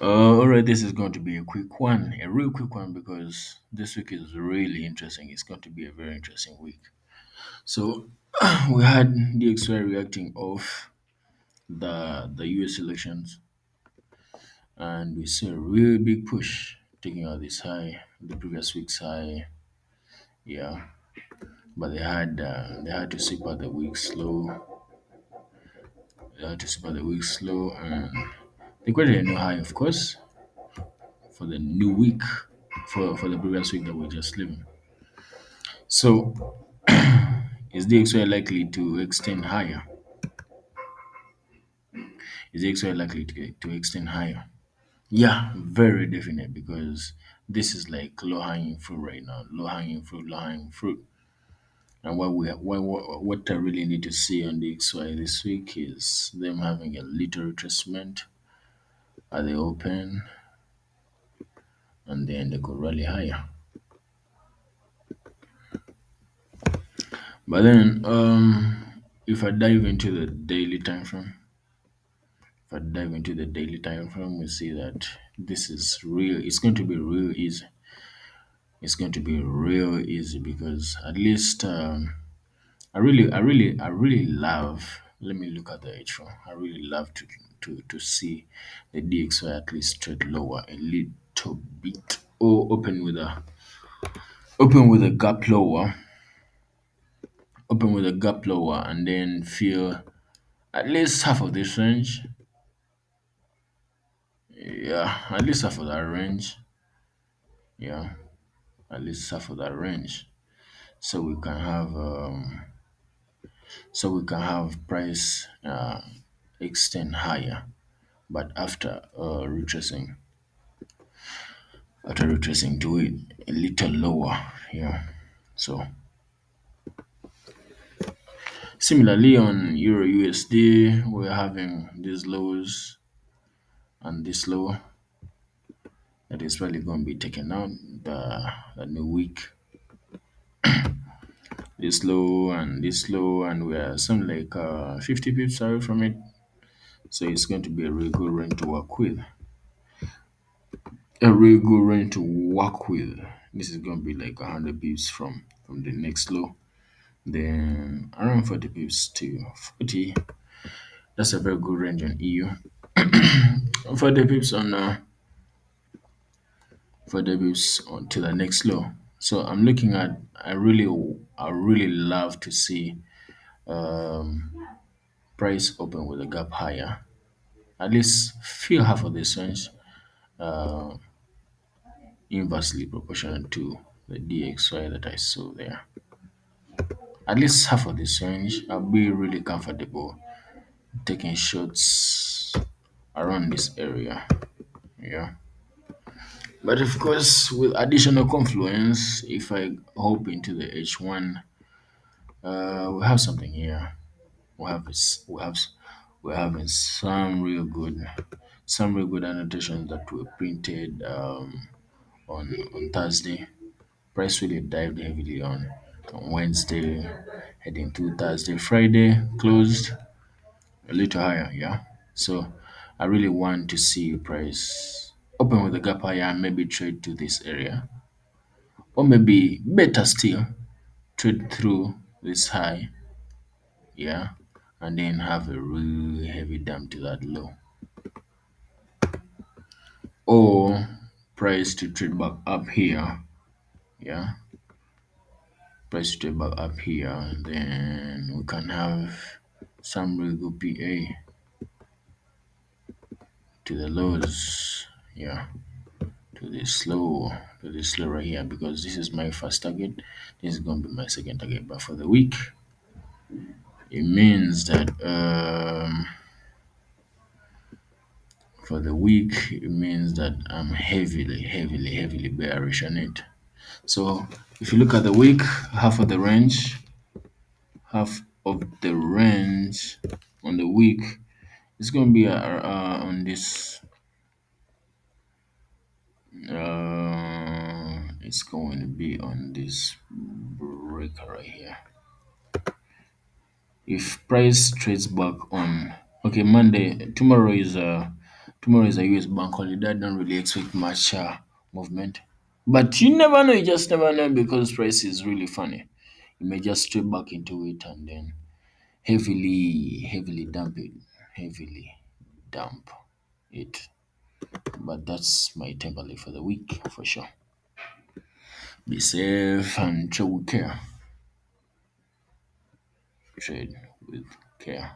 All right, this is going to be a quick one, a real quick one, because this week is really interesting. It's going to be a very interesting week. So, we had DXY reacting off the US elections, and we saw a really big push taking out this high, the previous week's high. Yeah, but they had to sweep out the week slow. They had to sweep out the week slow, and they created a new high, of course, for the new week, for the previous week that we just living. So, is DXY likely to extend higher? Is DXY likely to extend higher? Yeah, very definite, because this is like low hanging fruit right now. Low hanging fruit, low hanging fruit. And what I really need to see on DXY this week is them having a little retracement at the open, and then they could rally higher. But then, if I dive into the daily time frame, if I dive into the daily time frame, we see that this is real. It's going to be real easy. It's going to be real easy, because at least I really love. Let me look at the H4. I really love to see the DXY at least trade lower a little bit, or open with a gap lower, and then feel at least half of this range. Yeah, at least half of that range. Yeah, at least half of that range. So we can have price extend higher, but after retracing to it a little lower. Yeah. So similarly on Euro USD, we're having these lows and this low that is probably going to be taken out the new week. This low, and we're something like 50 pips away from it. So it's going to be a really good range to work with. A really good range to work with. This is going to be like 100 pips from the next low. Then around 40 pips to 40. That's a very good range on EU. 40 pips on 40 pips on to the next low. So I'm looking at. I really love to see um, price open with a gap higher. At least feel half of this range, uh, inversely proportional to the DXY that I saw there. At least half of this range, I'll be really comfortable taking shots around this area. Yeah. But of course, with additional confluence, if I hop into the H1, we have something here. We have this, we're having some real good annotations that were printed on Thursday. Price really dived heavily on Wednesday, heading to Thursday. Friday closed a little higher, yeah. So I really want to see price open with a gap higher and maybe trade to this area, or maybe better still, trade through this high, yeah, and then have a really heavy dump to that low, or price to trade back up here, yeah, price to trade back up here. Then we can have some really good PA to the lows, yeah, to this low right here, because this is my first target. This is going to be my second target. But for the week, it means that I'm heavily bearish on it. So if you look at the week, half of the range on the week is going to be on this. It's going to be on this breaker right here. If price trades back on, okay, Monday, tomorrow is Tomorrow is a US bank holiday. I don't really expect much movement. But you never know, you just never know because price is really funny. You may just straight back into it and then heavily dump it. Heavily dump it. But that's my template for the week for sure. Be safe and trade with care. Trade with care.